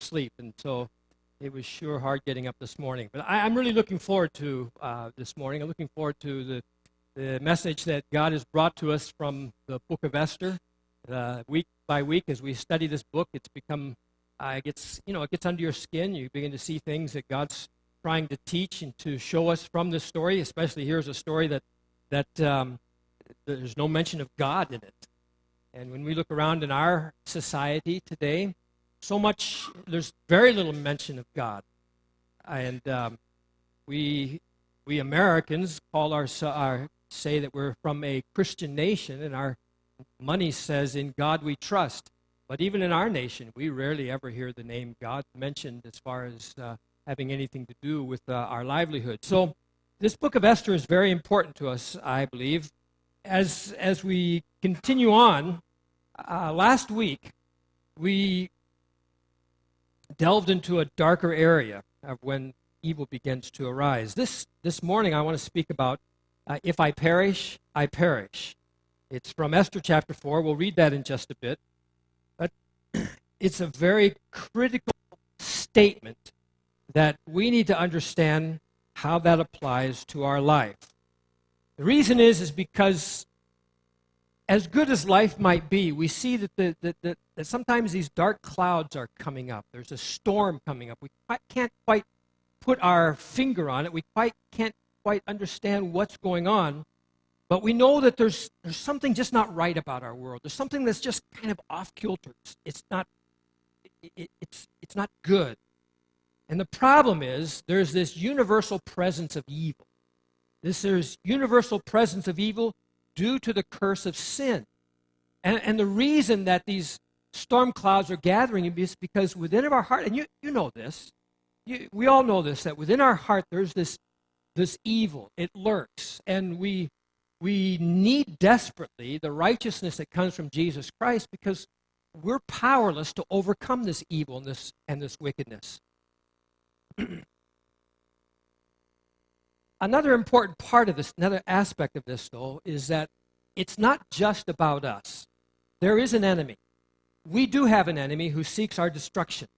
sleep, and so it was sure hard getting up this morning. But I'm really looking forward to this morning. I'm looking forward to the message that God has brought to us from the book of Esther. Week by week, as we study this book, it's become, it gets under your skin. You begin to see things that God's trying to teach and to show us from this story. Especially here's a story that there's no mention of God in it. And when we look around in our society today, there's very little mention of God. And we Americans say that we're from a Christian nation, and our money says, "In God we trust." But even in our nation, we rarely ever hear the name God mentioned as far as having anything to do with our livelihood. So this book of Esther is very important to us, I believe. As we continue on, last week we delved into a darker area of when evil begins to arise. This morning I want to speak about if I perish, I perish. It's from Esther chapter 4. We'll read that in just a bit. But it's a very critical statement that we need to understand how that applies to our life. The reason is because as good as life might be, we see that sometimes these dark clouds are coming up. There's a storm coming up. We can't quite put our finger on it. We can't quite understand what's going on. But we know that there's something just not right about our world. There's something that's just kind of off kilter. It's not good. And the problem is there's this universal presence of evil. There's universal presence of evil due to the curse of sin. And the reason that these storm clouds are gathering is because within our heart, and you know this, we all know this, that within our heart there's this evil. It lurks. And we need desperately the righteousness that comes from Jesus Christ because we're powerless to overcome this evil and this wickedness. Another important part of this, another aspect of this, though, is that it's not just about us. There is an enemy. We do have an enemy who seeks our destruction.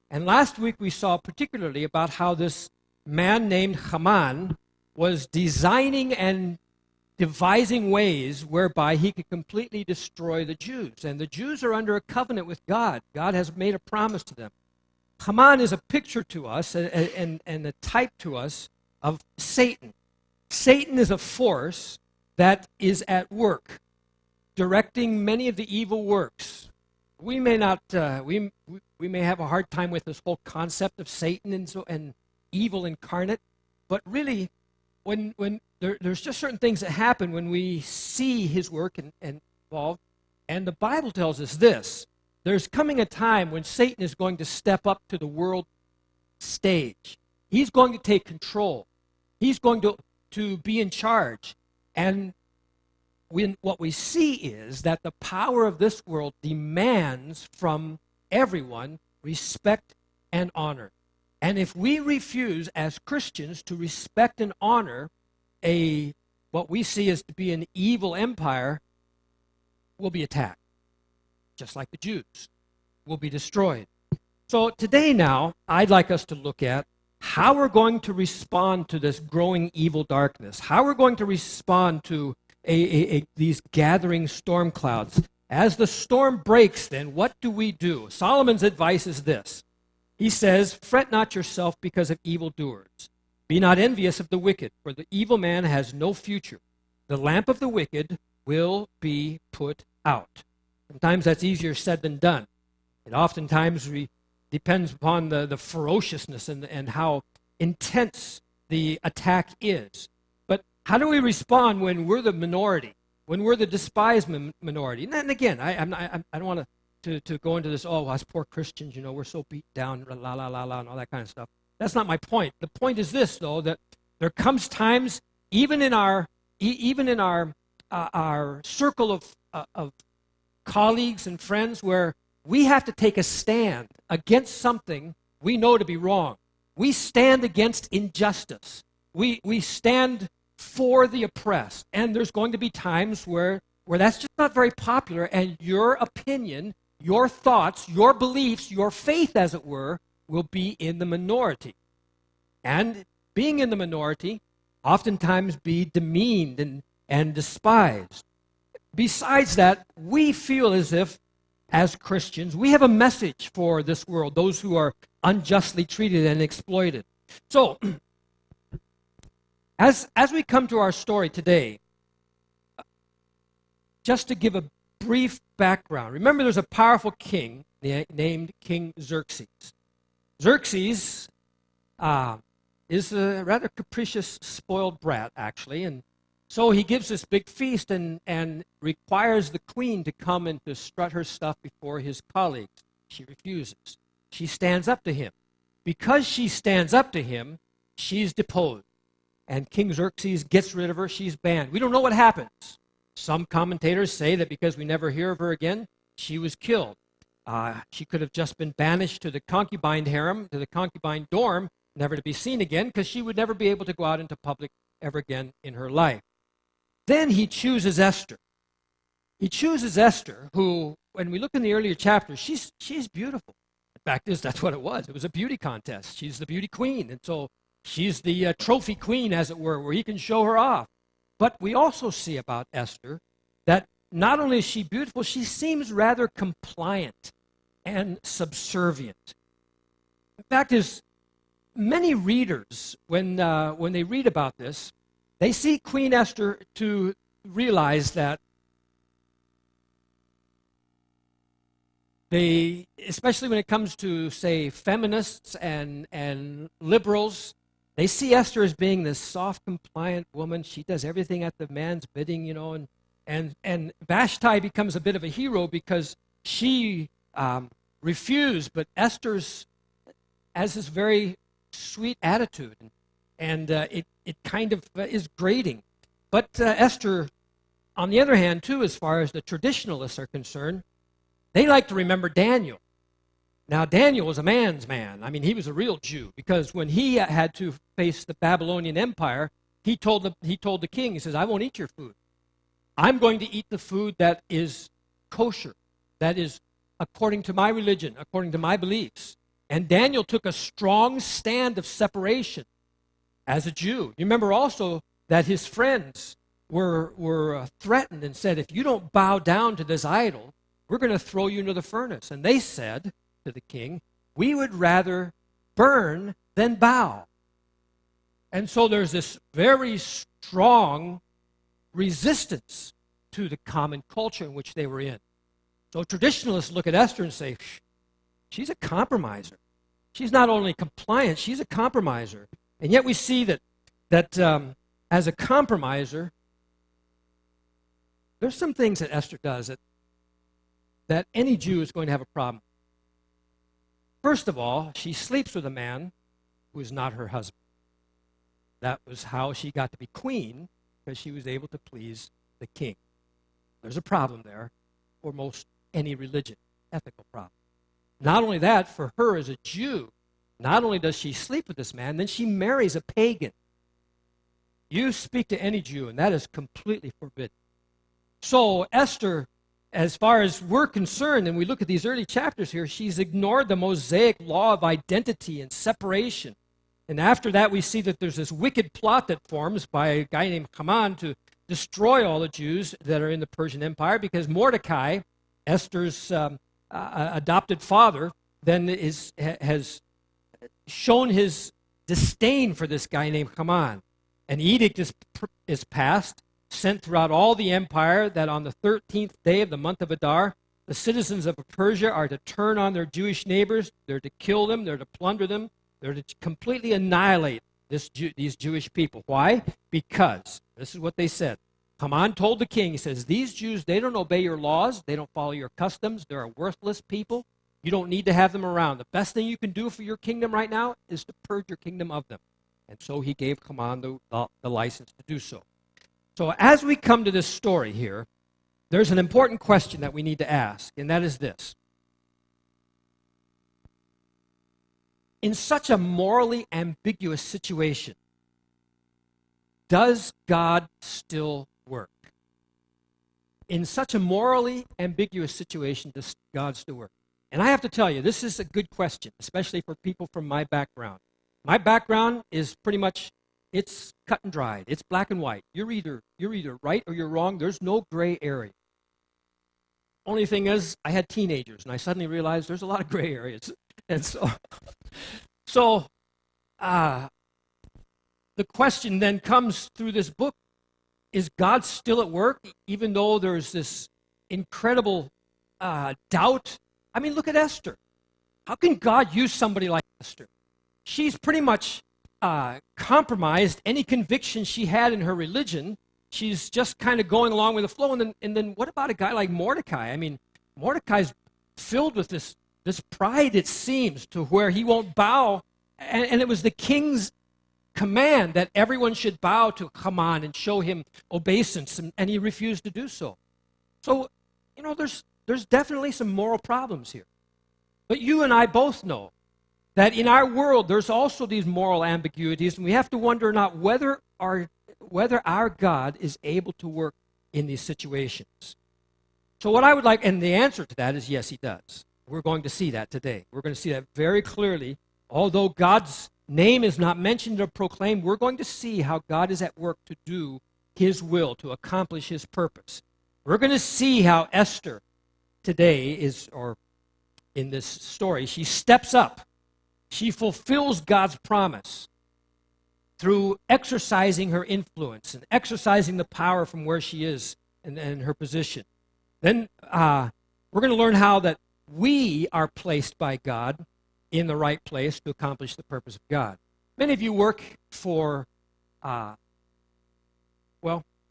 And last week we saw particularly about how this man named Haman was designing and devising ways whereby he could completely destroy the Jews. And the Jews are under a covenant with God. God has made a promise to them. Haman is a picture to us and a type to us of Satan. Satan is a force that is at work, directing many of the evil works. We may not, we may have a hard time with this whole concept of Satan and evil incarnate, but really, when there's just certain things that happen when we see his work and involved, and the Bible tells us this: there's coming a time when Satan is going to step up to the world stage. He's going to take control. He's going to be in charge. And what we see is that the power of this world demands from everyone respect and honor. And if we refuse as Christians to respect and honor what we see as to be an evil empire, we'll be attacked. Just like the Jews, will be destroyed. So today now, I'd like us to look at how we're going to respond to this growing evil darkness, how we're going to respond to these gathering storm clouds. As the storm breaks, then, what do we do? Solomon's advice is this. He says, "Fret not yourself because of evildoers. Be not envious of the wicked, for the evil man has no future. The lamp of the wicked will be put out." Sometimes that's easier said than done. It oftentimes depends upon the ferociousness and how intense the attack is. But how do we respond when we're the minority, when we're the despised minority? And again, I don't want to go into this, us poor Christians, we're so beat down, la, la, la, la, and all that kind of stuff. That's not my point. The point is this, though, that there comes times, even in our circle of colleagues and friends, where we have to take a stand against something we know to be wrong. We stand against injustice. We stand for the oppressed. And there's going to be times where that's just not very popular, and your opinion, your thoughts, your beliefs, your faith, as it were, will be in the minority. And being in the minority, oftentimes be demeaned and despised. Besides that, we feel as if, as Christians, we have a message for this world, those who are unjustly treated and exploited. So, as we come to our story today, just to give a brief background, remember there's a powerful king named King Xerxes. Xerxes is a rather capricious, spoiled brat, actually, and so he gives this big feast and requires the queen to come and to strut her stuff before his colleagues. She refuses. She stands up to him. Because she stands up to him, she's deposed. And King Xerxes gets rid of her. She's banned. We don't know what happens. Some commentators say that because we never hear of her again, she was killed. She could have just been banished to the concubine harem, to the concubine dorm, never to be seen again, because she would never be able to go out into public ever again in her life. Then he chooses Esther. He chooses Esther, who, when we look in the earlier chapters, she's beautiful. The fact is, that's what it was. It was a beauty contest. She's the beauty queen, and so she's the trophy queen, as it were, where he can show her off. But we also see about Esther that not only is she beautiful, she seems rather compliant and subservient. The fact is, many readers, when they read about this, they see Queen Esther to realize that they, especially when it comes to, say, feminists and liberals, they see Esther as being this soft, compliant woman. She does everything at the man's bidding, and Vashti becomes a bit of a hero because she refused, but Esther's has this very sweet attitude, and it kind of is grating. But Esther, on the other hand, too, as far as the traditionalists are concerned, they like to remember Daniel. Now, Daniel was a man's man. I mean, he was a real Jew, because when he had to face the Babylonian Empire, he told the king, he says, I won't eat your food. I'm going to eat the food that is kosher, that is according to my religion, according to my beliefs. And Daniel took a strong stand of separation as a Jew. You remember also that his friends were threatened and said, if you don't bow down to this idol, we're going to throw you into the furnace. And they said to the king, we would rather burn than bow. And so there's this very strong resistance to the common culture in which they were in. So traditionalists look at Esther and say, she's a compromiser. She's not only compliant, she's a compromiser. And yet we see that as a compromiser, there's some things that Esther does that any Jew is going to have a problem. First of all, she sleeps with a man who is not her husband. That was how she got to be queen, because she was able to please the king. There's a problem there for most any religion, ethical problem. Not only that, for her as a Jew, not only does she sleep with this man, then she marries a pagan. You speak to any Jew, and that is completely forbidden. So Esther, as far as we're concerned, and we look at these early chapters here, she's ignored the Mosaic law of identity and separation. And after that, we see that there's this wicked plot that forms by a guy named Haman to destroy all the Jews that are in the Persian Empire, because Mordecai, Esther's adopted father, then has shown his disdain for this guy named Haman. An edict is passed, sent throughout all the empire, that on the 13th day of the month of Adar, the citizens of Persia are to turn on their Jewish neighbors, they're to kill them, they're to plunder them, they're to completely annihilate these Jewish people. Why? Because, this is what they said, Haman told the king, he says, these Jews, they don't obey your laws, they don't follow your customs, they're a worthless people, you don't need to have them around. The best thing you can do for your kingdom right now is to purge your kingdom of them. And so he gave Haman the license to do so. So as we come to this story here, there's an important question that we need to ask, and that is this. In such a morally ambiguous situation, does God still work? in such a morally ambiguous situation does God still work? And I have to tell you, this is a good question, especially for people from my background. My background is pretty much, it's cut and dried. It's black and white. You're either right or you're wrong. There's no gray area. Only thing is, I had teenagers, and I suddenly realized there's a lot of gray areas. And so the question then comes through this book, is God still at work, even though there's this incredible doubt? I mean, look at Esther. How can God use somebody like Esther? She's pretty much compromised any conviction she had in her religion. She's just kind of going along with the flow. And then what about a guy like Mordecai? I mean, Mordecai's filled with this pride, it seems, to where he won't bow. And it was the king's command that everyone should bow to Haman and show him obeisance, and he refused to do so. So, there's definitely some moral problems here. But you and I both know that in our world there's also these moral ambiguities, and we have to wonder not whether our God is able to work in these situations. So what I would like, and the answer to that is yes, he does. We're going to see that today. We're going to see that very clearly. Although God's name is not mentioned or proclaimed, we're going to see how God is at work to do his will, to accomplish his purpose. We're going to see how Esther today or in this story, she steps up. She fulfills God's promise through exercising her influence and exercising the power from where she is and her position. Then we're going to learn how that we are placed by God in the right place to accomplish the purpose of God. Many of you work for, let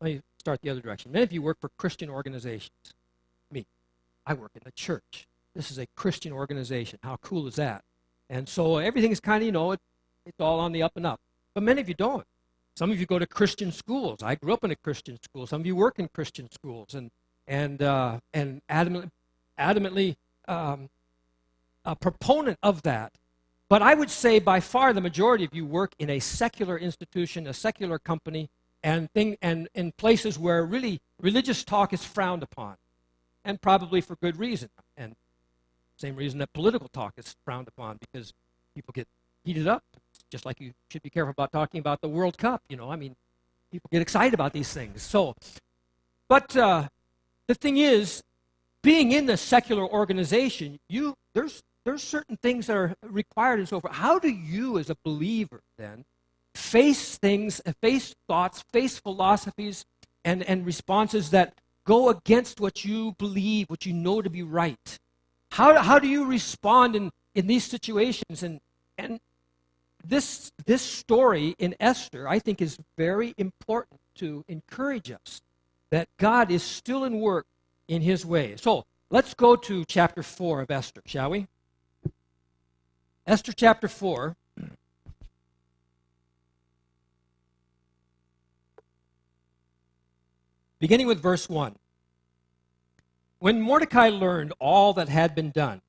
me start the other direction. Many of you work for Christian organizations. Me, I work in the church. This is a Christian organization. How cool is that? And so everything is kind of, it's all on the up and up. But many of you don't. Some of you go to Christian schools. I grew up in a Christian school. Some of you work in Christian schools and adamantly a proponent of that. But I would say by far the majority of you work in a secular institution, a secular company, and in places where really religious talk is frowned upon, and probably for good reason. And same reason that political talk is frowned upon, because people get heated up. Just like you should be careful about talking about the World Cup. I mean, people get excited about these things. But the thing is, being in the secular organization, there's certain things that are required and so forth. How do you, as a believer, then, face things, face thoughts, face philosophies, and responses that go against what you believe, what you know to be right? How do you respond in these situations? And this story in Esther, I think, is very important to encourage us that God is still in work in his way. So let's go to chapter 4 of Esther, shall we? Esther chapter 4. Beginning with verse 1. When Mordecai learned all that had been done,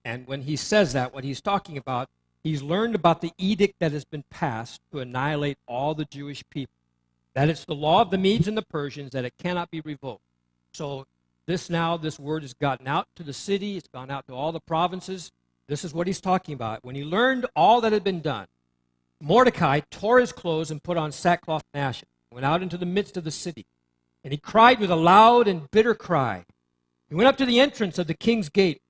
and when he says that, what he's talking about, he's learned about the edict that has been passed to annihilate all the Jewish people, that it's the law of the Medes and the Persians, that it cannot be revoked. So this word has gotten out to the city, it's gone out to all the provinces. This is what he's talking about. When he learned all that had been done, Mordecai tore his clothes and put on sackcloth and ashes, went out into the midst of the city, and he cried with a loud and bitter cry. He went up to the entrance of the king's gate,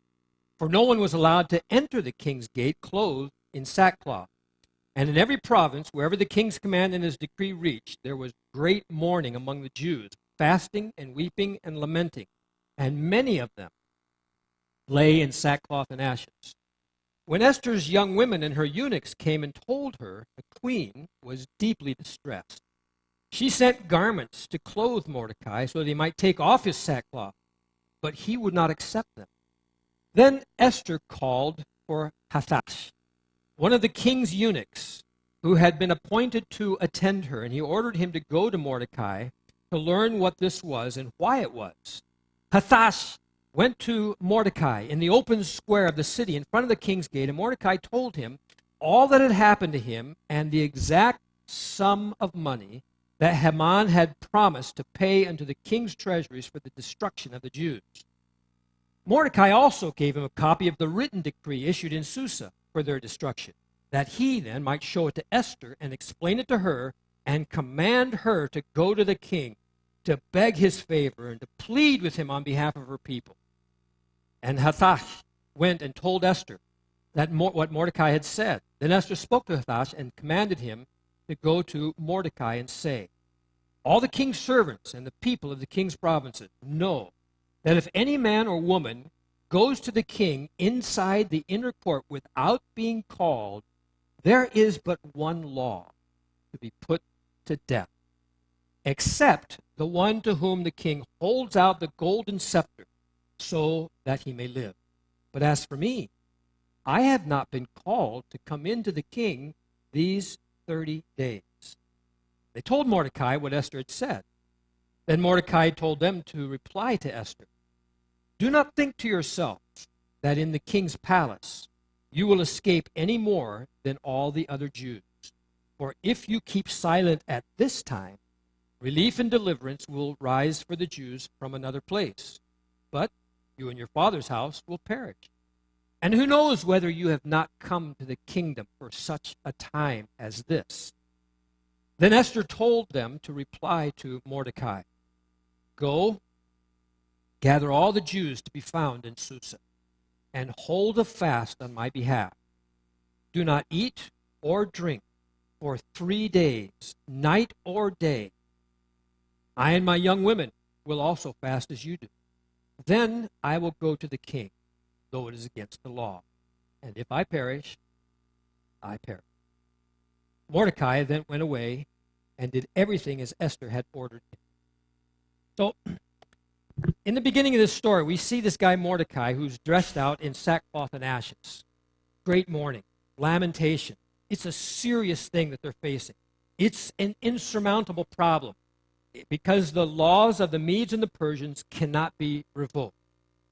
for no one was allowed to enter the king's gate clothed in sackcloth. And in every province, wherever the king's command and his decree reached, there was great mourning among the Jews, fasting and weeping and lamenting. And many of them lay in sackcloth and ashes. When Esther's young women and her eunuchs came and told her, the queen was deeply distressed. She sent garments to clothe Mordecai so that he might take off his sackcloth, but he would not accept them. Then Esther called for Hathash, one of the king's eunuchs, who had been appointed to attend her, and he ordered him to go to Mordecai to learn what this was and why it was. Hathash went to Mordecai in the open square of the city in front of the king's gate, and Mordecai told him all that had happened to him and the exact sum of money that Haman had promised to pay unto the king's treasuries for the destruction of the Jews. Mordecai also gave him a copy of the written decree issued in Susa for their destruction, that he then might show it to Esther and explain it to her and command her to go to the king to beg his favor and to plead with him on behalf of her people. And Hathash went and told Esther that what Mordecai had said. Then Esther spoke to Hathash and commanded him to go to Mordecai and say, all the king's servants and the people of the king's provinces know that if any man or woman goes to the king inside the inner court without being called, there is but one law, to be put to death, except the one to whom the king holds out the golden scepter, so that he may live. But as for me, I have not been called to come in to the king these 30 days. They told Mordecai what Esther had said. Then Mordecai told them to reply to Esther, do not think to yourselves that in the king's palace you will escape any more than all the other Jews. For if you keep silent at this time, relief and deliverance will rise for the Jews from another place. But you and your father's house will perish. And who knows whether you have not come to the kingdom for such a time as this? Then Esther told them to reply to Mordecai, go, gather all the Jews to be found in Susa, and hold a fast on my behalf. Do not eat or drink for 3 days, night or day. I and my young women will also fast as you do. Then I will go to the king, though it is against the law. And if I perish, I perish. Mordecai then went away and did everything as Esther had ordered him. So, in the beginning of this story, we see this guy Mordecai who's dressed out in sackcloth and ashes. Great mourning, lamentation. It's a serious thing that they're facing. It's an insurmountable problem because the laws of the Medes and the Persians cannot be revoked.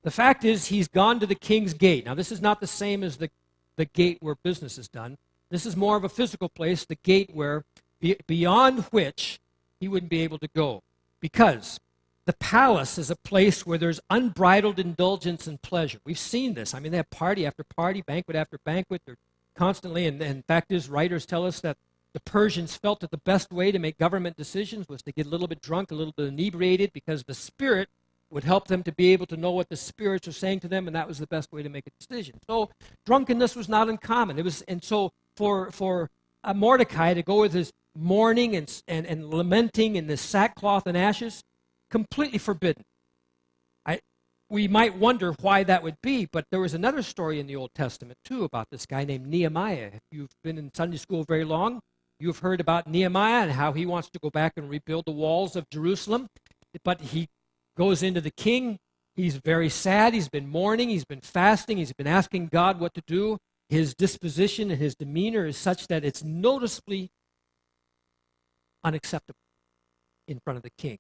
The fact is, he's gone to the king's gate. Now, this is not the same as the gate where business is done. This is more of a physical place, the gate where beyond which he wouldn't be able to go. Because the palace is a place where there's unbridled indulgence and pleasure. We've seen this. I mean, they have party after party, banquet after banquet. They're constantly, and fact is, writers tell us that the Persians felt that the best way to make government decisions was to get a little bit drunk, a little bit inebriated, because the spirit would help them to be able to know what the spirits are saying to them, and that was the best way to make a decision. So drunkenness was not uncommon. And so for Mordecai to go with his mourning and lamenting in this sackcloth and ashes, completely forbidden. We might wonder why that would be, but there was another story in the Old Testament, too, about this guy named Nehemiah. If you've been in Sunday school very long, you've heard about Nehemiah and how he wants to go back and rebuild the walls of Jerusalem. But he goes into the king. He's very sad. He's been mourning. He's been fasting. He's been asking God what to do. His disposition and his demeanor is such that it's noticeably unacceptable in front of the king.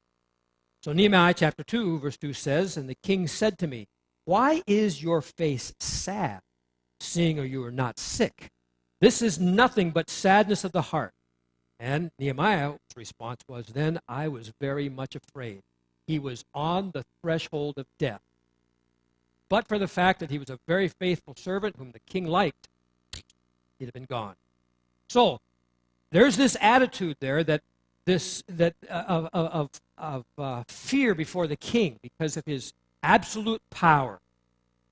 So Nehemiah chapter 2, verse 2 says, and the king said to me, why is your face sad, seeing you are not sick? This is nothing but sadness of the heart. And Nehemiah's response was, then I was very much afraid. He was on the threshold of death. But for the fact that he was a very faithful servant whom the king liked, he'd have been gone. So there's this attitude there of fear before the king because of his absolute power.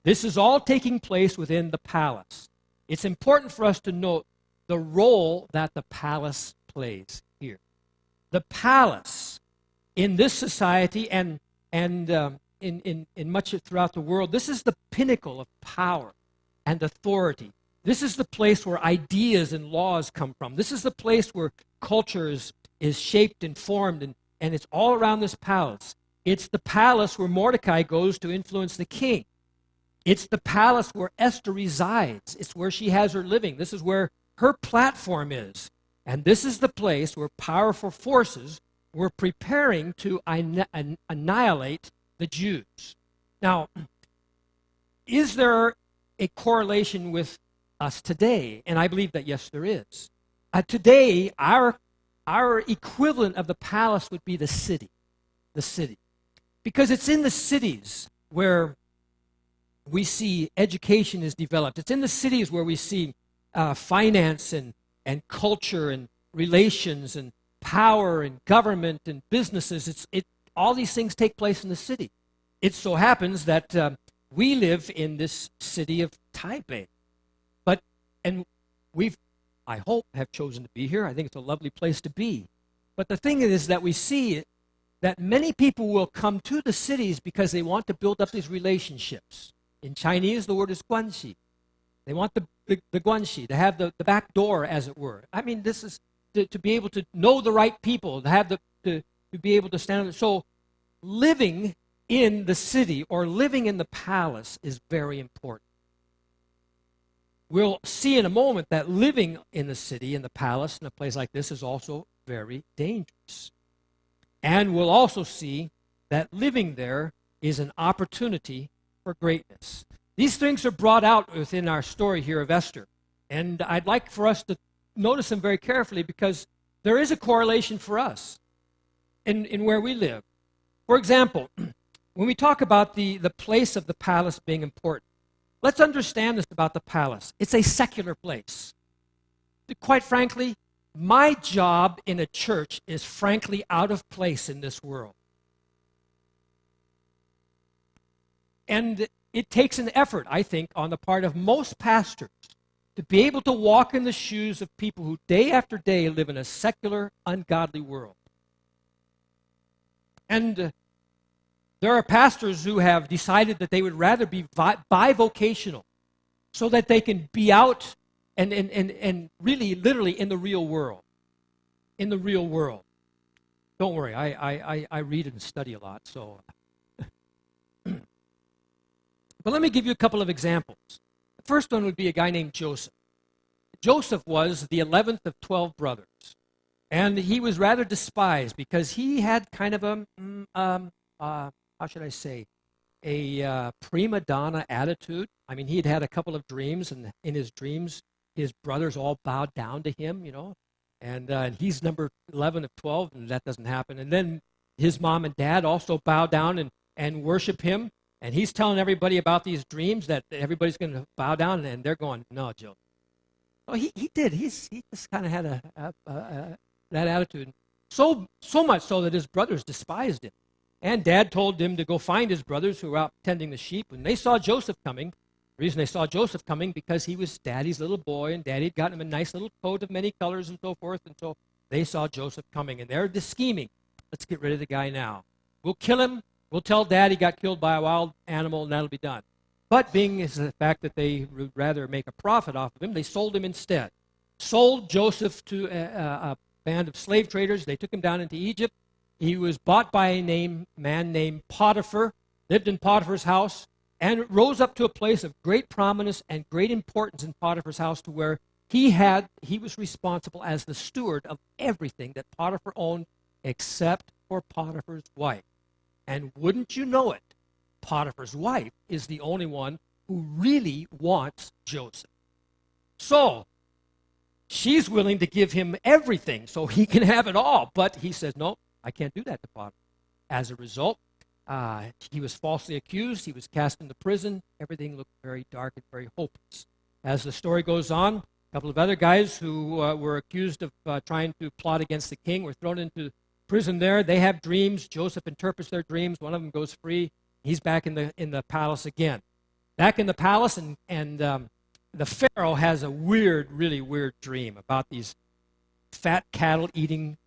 This is all taking place within the palace. It's important for us to note the role that the palace plays here. The palace in this society and in much throughout the world, this is the pinnacle of power and authority. This is the place where ideas and laws come from. This is the place where culture is shaped and formed, and it's all around this palace. It's the palace where Mordecai goes to influence the king. It's the palace where Esther resides. It's where she has her living. This is where her platform is. And this is the place where powerful forces were preparing to annihilate the Jews. Now, is there a correlation with us today? And I believe that, yes, there is. Today, our our equivalent of the palace would be the city. The city. Because it's in the cities where we see education is developed. It's in the cities where we see finance and culture and relations and power and government and businesses. All these things take place in the city. It so happens that we live in this city of Taipei. And I hope, have chosen to be here. I think it's a lovely place to be. But the thing is that we see that many people will come to the cities because they want to build up these relationships. In Chinese, the word is guanxi. They want the guanxi, to have the back door, as it were. I mean, this is to be able to know the right people, to have to be able to stand. So living in the city or living in the palace is very important. We'll see in a moment that living in the city, in the palace, in a place like this is also very dangerous. And we'll also see that living there is an opportunity for greatness. These things are brought out within our story here of Esther. And I'd like for us to notice them very carefully because there is a correlation for us in where we live. For example, when we talk about the place of the palace being important, let's understand this about the palace. It's a secular place. Quite frankly, my job in a church is frankly out of place in this world. And it takes an effort, I think, on the part of most pastors to be able to walk in the shoes of people who day after day live in a secular, ungodly world. And there are pastors who have decided that they would rather be bivocational so that they can be out and really, literally in the real world. In the real world. Don't worry, I read and study a lot, so. But let me give you a couple of examples. The first one would be a guy named Joseph. Joseph was the 11th of 12 brothers. And he was rather despised because he had kind of how should I say, a prima donna attitude. I mean, he'd had a couple of dreams, and in his dreams, his brothers all bowed down to him, and he's number 11 of 12, and that doesn't happen. And then his mom and dad also bow down and worship him, and he's telling everybody about these dreams that everybody's going to bow down, and they're going, no, Joe. Oh, he did. He just kind of had that attitude. So much so that his brothers despised him. And Dad told him to go find his brothers who were out tending the sheep. When they saw Joseph coming, the reason they saw Joseph coming, because he was Daddy's little boy, and Daddy had gotten him a nice little coat of many colors and so forth, and so they saw Joseph coming, and they're just scheming. Let's get rid of the guy now. We'll kill him. We'll tell Dad he got killed by a wild animal, and that'll be done. But being is the fact that they would rather make a profit off of him, they sold him instead. Sold Joseph to a band of slave traders. They took him down into Egypt. He was bought by a man named Potiphar, lived in Potiphar's house, and rose up to a place of great prominence and great importance in Potiphar's house, to where he was responsible as the steward of everything that Potiphar owned except for Potiphar's wife. And wouldn't you know it, Potiphar's wife is the only one who really wants Joseph. So she's willing to give him everything so he can have it all. But he says, no, I can't do that to Potiphar. As a result, he was falsely accused. He was cast into prison. Everything looked very dark and very hopeless. As the story goes on, a couple of other guys who were accused of trying to plot against the king were thrown into prison there. They have dreams. Joseph interprets their dreams. One of them goes free. He's back in the palace again. Back in the palace, and the Pharaoh has a really weird dream about these fat cattle eating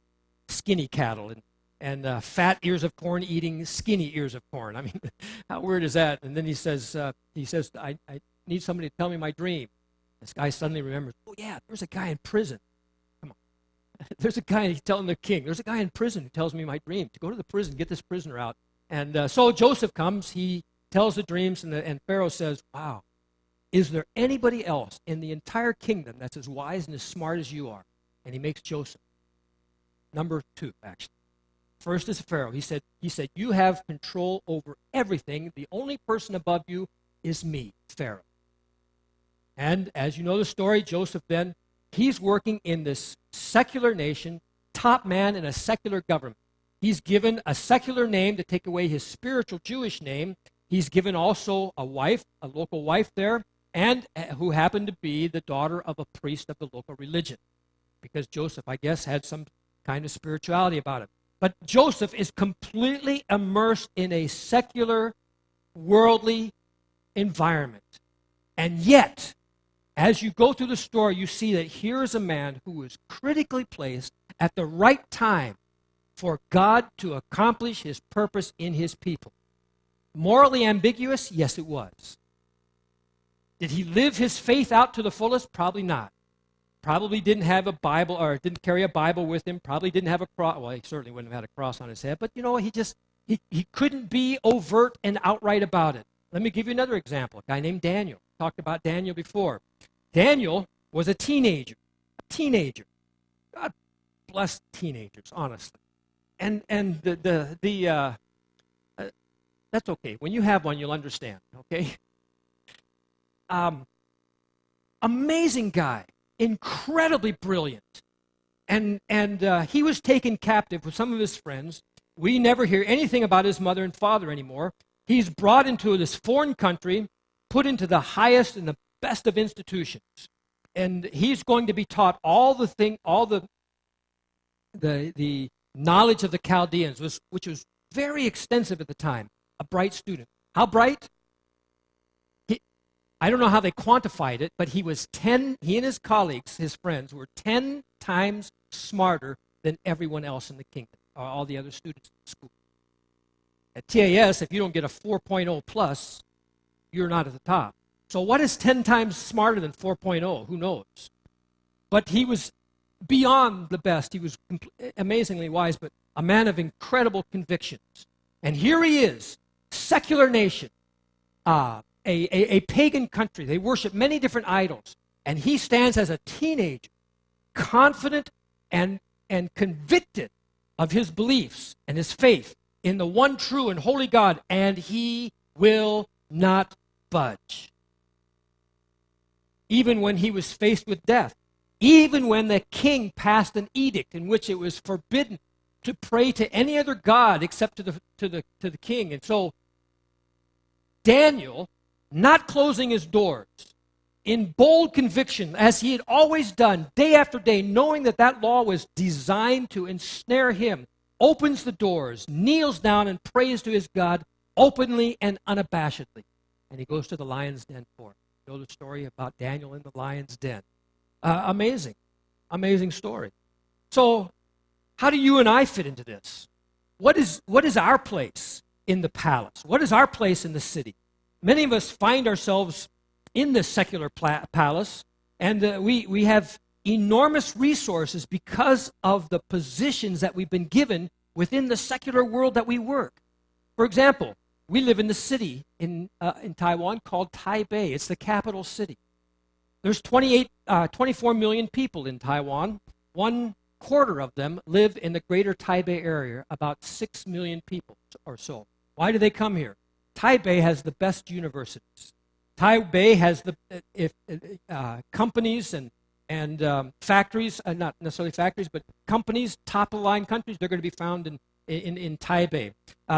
skinny cattle, and fat ears of corn eating skinny ears of corn. I mean, how weird is that? And then he says, I need somebody to tell me my dream. This guy suddenly remembers, oh yeah, there's a guy in prison. Come on. There's a guy, he's telling the king, there's a guy in prison who tells me my dream. To go to the prison, get this prisoner out. And so Joseph comes, he tells the dreams, and Pharaoh says, wow, is there anybody else in the entire kingdom that's as wise and as smart as you are? And he makes Joseph number 2, actually. First is Pharaoh. He said, you have control over everything. The only person above you is me, Pharaoh. And as you know the story, Joseph then, he's working in this secular nation, top man in a secular government. He's given a secular name to take away his spiritual Jewish name. He's given also a wife, a local wife there, and who happened to be the daughter of a priest of the local religion. Because Joseph, I guess, had some kind of spirituality about him. But Joseph is completely immersed in a secular, worldly environment. And yet, as you go through the story, you see that here is a man who was critically placed at the right time for God to accomplish his purpose in his people. Morally ambiguous? Yes, it was. Did he live his faith out to the fullest? Probably not. Probably didn't have a Bible, or didn't carry a Bible with him. Probably didn't have a cross. Well, he certainly wouldn't have had a cross on his head. But, he couldn't be overt and outright about it. Let me give you another example. A guy named Daniel. Talked about Daniel before. Daniel was a teenager. God bless teenagers, honestly. And that's okay. When you have one, you'll understand, okay? Amazing guy, incredibly brilliant. And he was taken captive with some of his friends. We never hear anything about his mother and father anymore. He's brought into this foreign country, put into the highest and the best of institutions. And he's going to be taught all the knowledge of the Chaldeans, which was very extensive at the time. A bright student. How bright? I don't know how they quantified it, but he and his colleagues, his friends, were 10 times smarter than everyone else in the kingdom, or all the other students in the school. At TAS, if you don't get a 4.0 plus, you're not at the top. So what is 10 times smarter than 4.0? Who knows? But he was beyond the best. He was amazingly wise, but a man of incredible convictions. And here he is, secular nation, a pagan country. They worship many different idols. And he stands as a teenager, confident and convicted of his beliefs and his faith in the one true and holy God, and he will not budge. Even when he was faced with death, even when the king passed an edict in which it was forbidden to pray to any other god except to the king. And so Daniel, not closing his doors, in bold conviction, as he had always done, day after day, knowing that law was designed to ensnare him, opens the doors, kneels down, and prays to his God openly and unabashedly. And he goes to the lion's den for it. You know the story about Daniel in the lion's den. Amazing story. So, how do you and I fit into this? What is our place in the palace? What is our place in the city? Many of us find ourselves in this secular palace, and we have enormous resources because of the positions that we've been given within the secular world that we work. For example, we live in the city in Taiwan called Taipei. It's the capital city. There's 24 million people in Taiwan. 1/4 of them live in the greater Taipei area, about 6 million people or so. Why do they come here? Taipei has the best universities. Taipei has the companies and factories, not necessarily factories, but companies, top-of-the-line countries, they're going to be found in Taipei.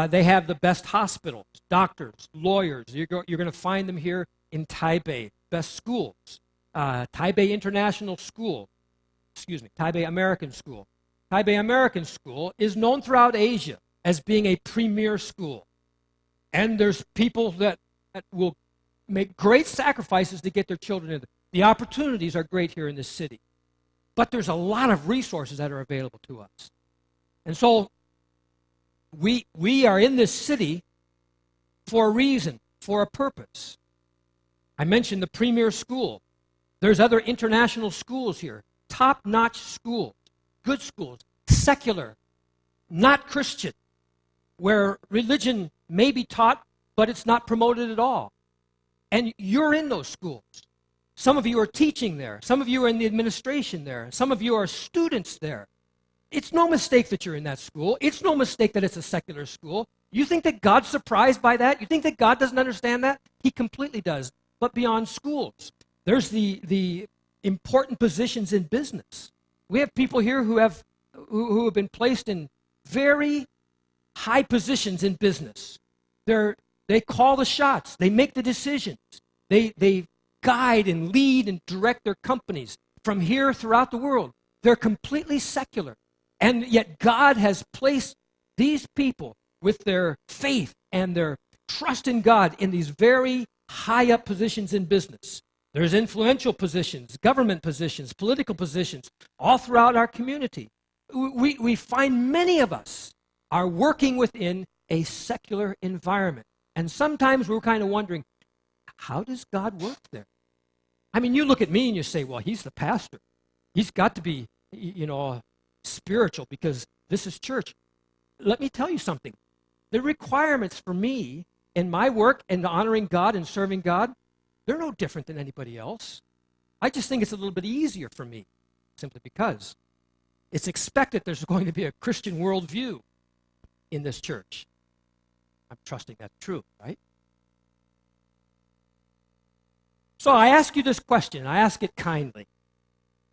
They have the best hospitals, doctors, lawyers. You're going to find them here in Taipei. Best schools. Taipei International School. Taipei American School. Taipei American School is known throughout Asia as being a premier school. And there's people that will make great sacrifices to get their children in. The opportunities are great here in this city. But there's a lot of resources that are available to us. And so we are in this city for a reason, for a purpose. I mentioned the premier school. There's other international schools here, top-notch schools, good schools, secular, not Christian, where religion may be taught, but it's not promoted at all. And you're in those schools. Some of you are teaching there. Some of you are in the administration there. Some of you are students there. It's no mistake that you're in that school. It's no mistake that it's a secular school. You think that God's surprised by that? You think that God doesn't understand that? He completely does. But beyond schools, there's the important positions in business. We have people here who have who have been placed in very high positions in business. They call the shots. They make the decisions. They guide and lead and direct their companies from here throughout the world. They're completely secular. And yet God has placed these people with their faith and their trust in God in these very high up positions in business. There's influential positions, government positions, political positions, all throughout our community. We find many of us are working within a secular environment. And sometimes we're kind of wondering, how does God work there? I mean, you look at me and you say, well, he's the pastor. He's got to be, spiritual because this is church. Let me tell you something. The requirements for me in my work and honoring God and serving God, they're no different than anybody else. I just think it's a little bit easier for me, simply because it's expected there's going to be a Christian worldview in this church. I'm trusting that's true, right? So I ask you this question. I ask it kindly.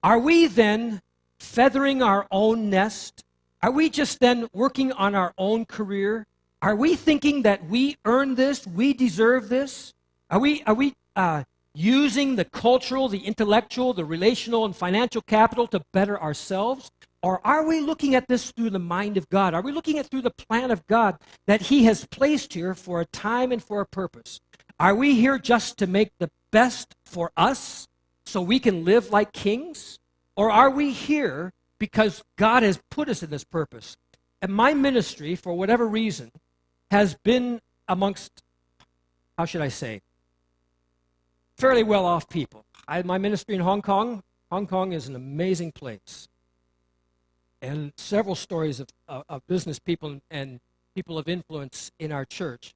Are we then feathering our own nest? Are we just then working on our own career? Are we thinking that we earn this, we deserve this? Are we using the cultural, the intellectual, the relational, and financial capital to better ourselves? Or are we looking at this through the mind of God? Are we looking at it through the plan of God that He has placed here for a time and for a purpose? Are we here just to make the best for us so we can live like kings? Or are we here because God has put us in this purpose? And my ministry, for whatever reason, has been amongst, how should I say, fairly well-off people. My ministry in Hong Kong is an amazing place. And several stories of business people and people of influence in our church.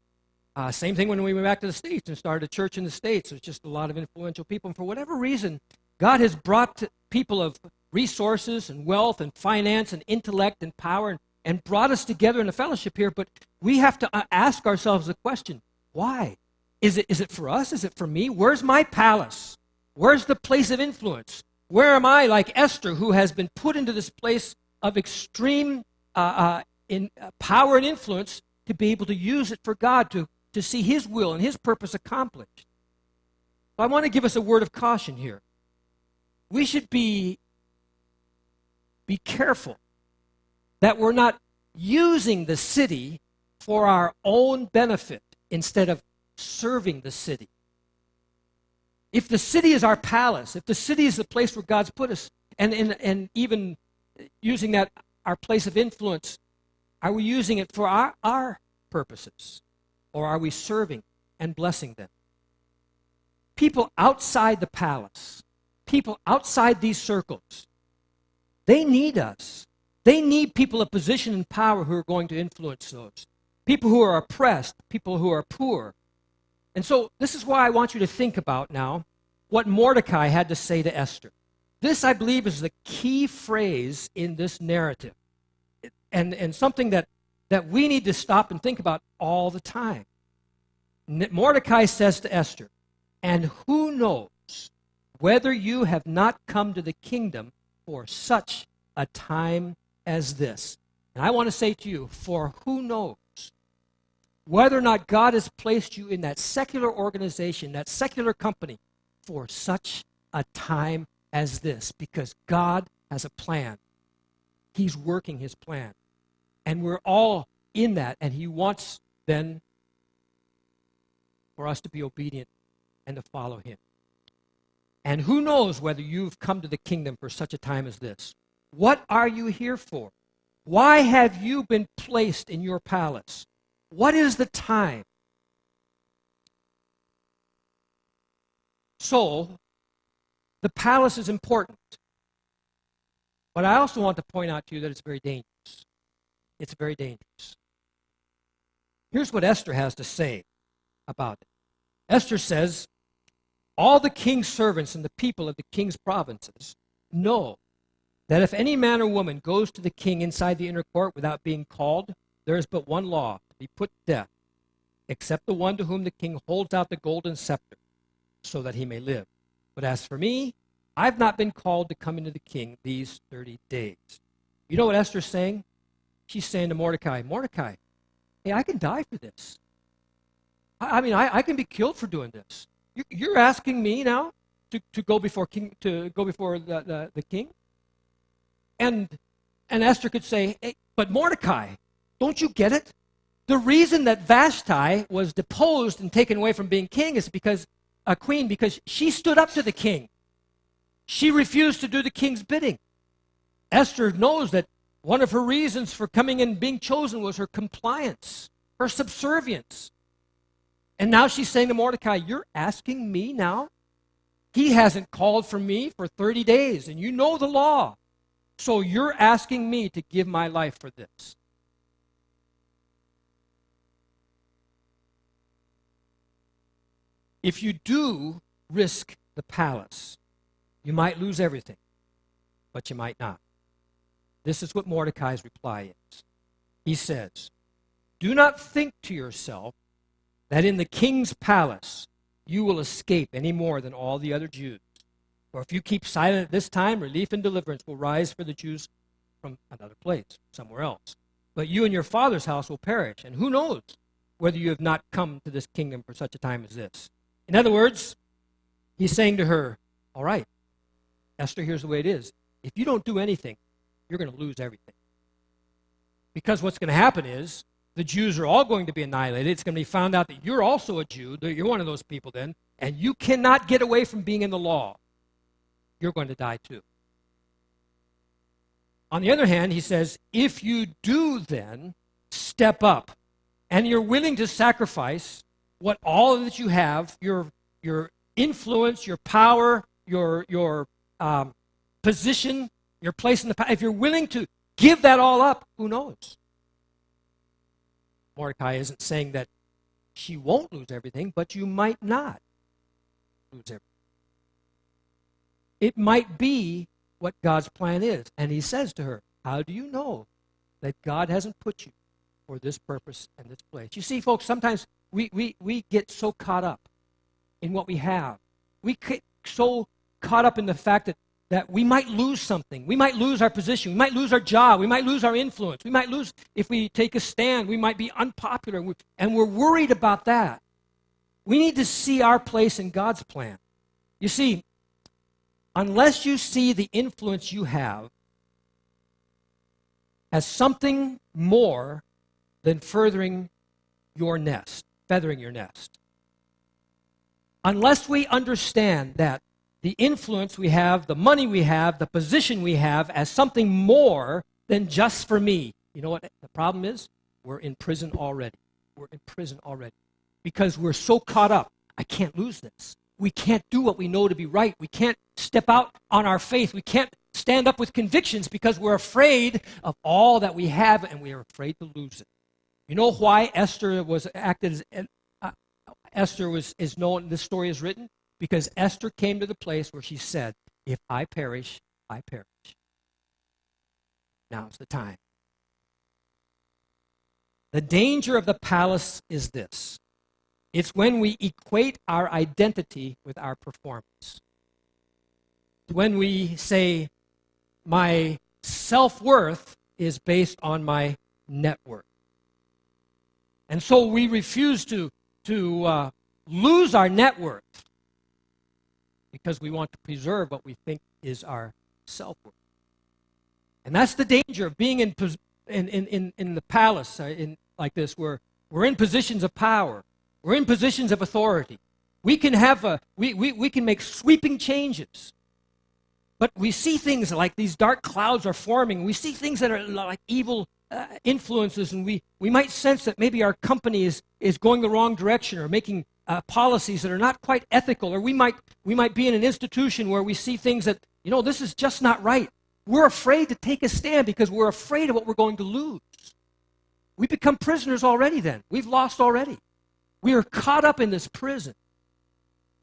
Same thing when we went back to the States and started a church in the States. There's just a lot of influential people. And for whatever reason, God has brought people of resources and wealth and finance and intellect and power and brought us together in a fellowship here. But we have to ask ourselves the question, why? Is it for us? Is it for me? Where's my palace? Where's the place of influence? Where am I, like Esther, who has been put into this place of extreme power and influence to be able to use it for God to see His will and His purpose accomplished? So I want to give us a word of caution here. We should be careful that we're not using the city for our own benefit instead of serving the city. If the city is our palace, if the city is the place where God's put us, and even using that our place of influence, are we using it for our purposes? Or are we serving and blessing them? People outside the palace, people outside these circles, they need us. They need people of position and power who are going to influence those. People who are oppressed, people who are poor. And so this is why I want you to think about now what Mordecai had to say to Esther. This, I believe, is the key phrase in this narrative, and something that we need to stop and think about all the time. Mordecai says to Esther, "And who knows whether you have not come to the kingdom for such a time as this?" And I want to say to you, for who knows whether or not God has placed you in that secular organization, that secular company, for such a time as this, because God has a plan. He's working His plan. And we're all in that, and He wants then for us to be obedient and to follow Him. And who knows whether you've come to the kingdom for such a time as this? What are you here for? Why have you been placed in your palace? What is the time? So, the palace is important. But I also want to point out to you that it's very dangerous. It's very dangerous. Here's what Esther has to say about it. Esther says, "All the king's servants and the people of the king's provinces know that if any man or woman goes to the king inside the inner court without being called, there is but one law, to be put to death, except the one to whom the king holds out the golden scepter, so that he may live. But as for me, I've not been called to come into the king these 30 days. You know what Esther's saying? She's saying to Mordecai, Mordecai, hey, I can die for this. I mean, I can be killed for doing this. You're asking me now to go before the king? And Esther could say, hey, but Mordecai, don't you get it? The reason that Vashti was deposed and taken away from being king is because a queen, because she stood up to the king. She refused to do the king's bidding. Esther knows that one of her reasons for coming and being chosen was her compliance, her subservience. And now she's saying to Mordecai, you're asking me now? He hasn't called for me for 30 days, and you know the law. So you're asking me to give my life for this. If you do risk the palace, you might lose everything, but you might not. This is what Mordecai's reply is. He says, do not think to yourself that in the king's palace you will escape any more than all the other Jews. For if you keep silent at this time, relief and deliverance will rise for the Jews from another place, somewhere else. But you and your father's house will perish, and who knows whether you have not come to this kingdom for such a time as this. In other words, he's saying to her, all right, Esther, here's the way it is. If you don't do anything, you're going to lose everything. Because what's going to happen is the Jews are all going to be annihilated. It's going to be found out that you're also a Jew, that you're one of those people then, and you cannot get away from being in the law. You're going to die too. On the other hand, he says, if you do then step up and you're willing to sacrifice what all that you have, your influence, your power, your position, your place in the palace, if you're willing to give that all up, who knows? Mordecai isn't saying that she won't lose everything, but you might not lose everything. It might be what God's plan is. And he says to her, how do you know that God hasn't put you for this purpose and this place? You see, folks, sometimes we get so caught up in what we have. We get so caught up in the fact that we might lose something. We might lose our position. We might lose our job. We might lose our influence. We might lose, if we take a stand, we might be unpopular. And we're worried about that. We need to see our place in God's plan. You see, unless you see the influence you have as something more than feathering your nest, unless we understand that the influence we have, the money we have, the position we have as something more than just for me. You know what the problem is? We're in prison already. We're in prison already. Because we're so caught up. I can't lose this. We can't do what we know to be right. We can't step out on our faith. We can't stand up with convictions because we're afraid of all that we have and we are afraid to lose it. You know why Esther was acted as Esther is known, this story is written? Because Esther came to the place where she said, if I perish, I perish. Now's the time. The danger of the palace is this. It's when we equate our identity with our performance. When we say, my self-worth is based on my net worth. And so we refuse to lose our net worth because we want to preserve what we think is our self-worth. And that's the danger of being in the palace like this, where we're in positions of power. We're in positions of authority. We can have we can make sweeping changes. But we see things like these dark clouds are forming. We see things that are like evil influences, and we might sense that maybe our company is going the wrong direction or making policies that are not quite ethical, or we might be in an institution where we see things that, this is just not right. We're afraid to take a stand because we're afraid of what we're going to lose. We become prisoners already then. We've lost already. We are caught up in this prison.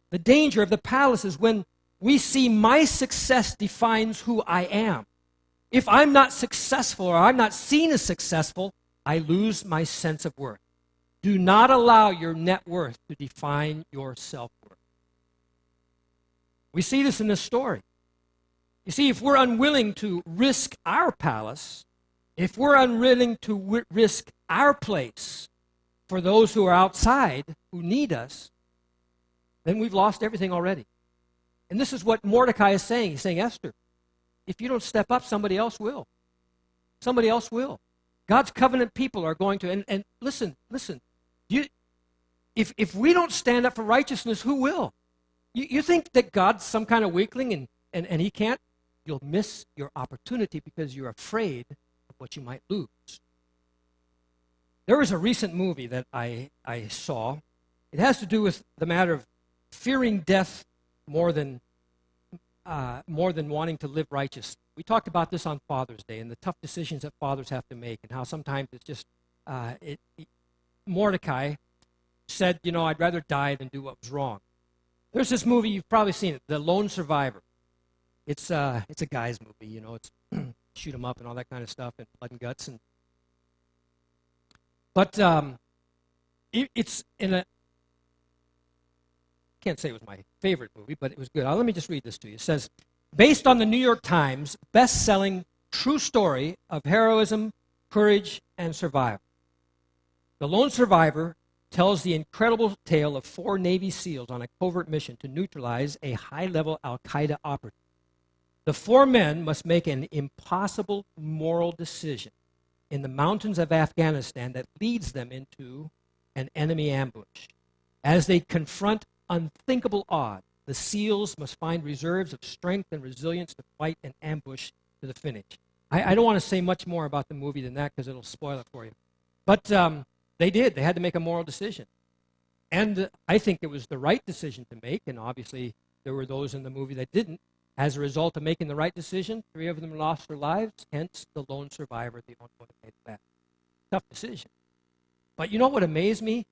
The danger of the palace is when we see my success defines who I am. If I'm not successful or I'm not seen as successful, I lose my sense of worth. Do not allow your net worth to define your self-worth. We see this in this story. You see, if we're unwilling to risk our palace, if we're unwilling to risk our place for those who are outside, who need us, then we've lost everything already. And this is what Mordecai is saying. He's saying, Esther, if you don't step up, somebody else will. Somebody else will. God's covenant people are going to, and listen, if we don't stand up for righteousness, who will? You think that God's some kind of weakling and he can't? You'll miss your opportunity because you're afraid of what you might lose. There was a recent movie that I saw. It has to do with the matter of fearing death more than wanting to live righteous. We talked about this on Father's Day and the tough decisions that fathers have to make and how sometimes it's just, Mordecai said, I'd rather die than do what was wrong. There's this movie, you've probably seen it, The Lone Survivor. It's a guy's movie, it's shoot 'em up and all that kind of stuff and blood and guts. But it's in a, can't say it was my favorite movie, but it was good. Let me just read this to you. It says, based on the New York Times best-selling true story of heroism, courage, and survival. The Lone Survivor tells the incredible tale of 4 Navy SEALs on a covert mission to neutralize a high-level al-Qaeda operative. The 4 men must make an impossible moral decision in the mountains of Afghanistan that leads them into an enemy ambush. As they confront unthinkable odds, the SEALs must find reserves of strength and resilience to fight an ambush to the finish. I don't want to say much more about the movie than that because it'll spoil it for you. But they did. They had to make a moral decision. And I think it was the right decision to make, and obviously there were those in the movie that didn't. As a result of making the right decision, 3 of them lost their lives, hence the lone survivor, the only one who made it back. Tough decision. But you know what amazed me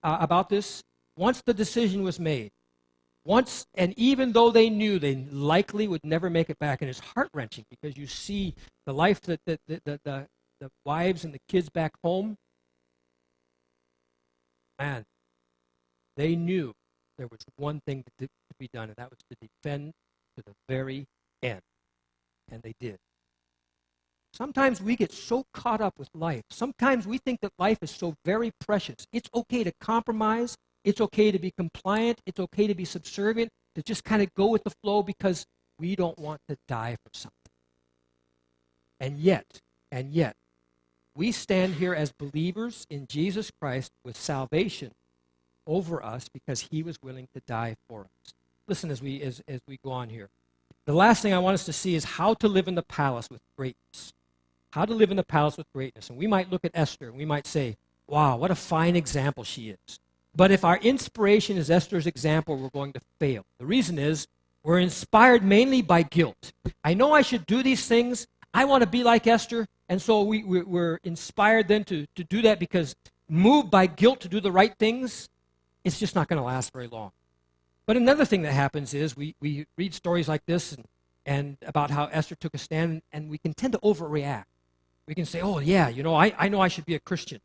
about this? Once the decision was made, and even though they knew they likely would never make it back, and it's heart-wrenching because you see the life that the wives and the kids back home, man, they knew there was one thing to be done, and that was to defend to the very end. And they did. Sometimes we get so caught up with life. Sometimes we think that life is so very precious. It's okay to compromise. It's okay to be compliant. It's okay to be subservient, to just kind of go with the flow because we don't want to die for something. And yet, we stand here as believers in Jesus Christ with salvation over us because he was willing to die for us. Listen as we go on here. The last thing I want us to see is how to live in the palace with greatness. How to live in the palace with greatness. And we might look at Esther and we might say, wow, what a fine example she is. But if our inspiration is Esther's example, we're going to fail. The reason is we're inspired mainly by guilt. I know I should do these things. I want to be like Esther. And so we're inspired then to do that because moved by guilt to do the right things, it's just not going to last very long. But another thing that happens is we read stories like this and about how Esther took a stand, and we can tend to overreact. We can say, oh, yeah, I know I should be a Christian.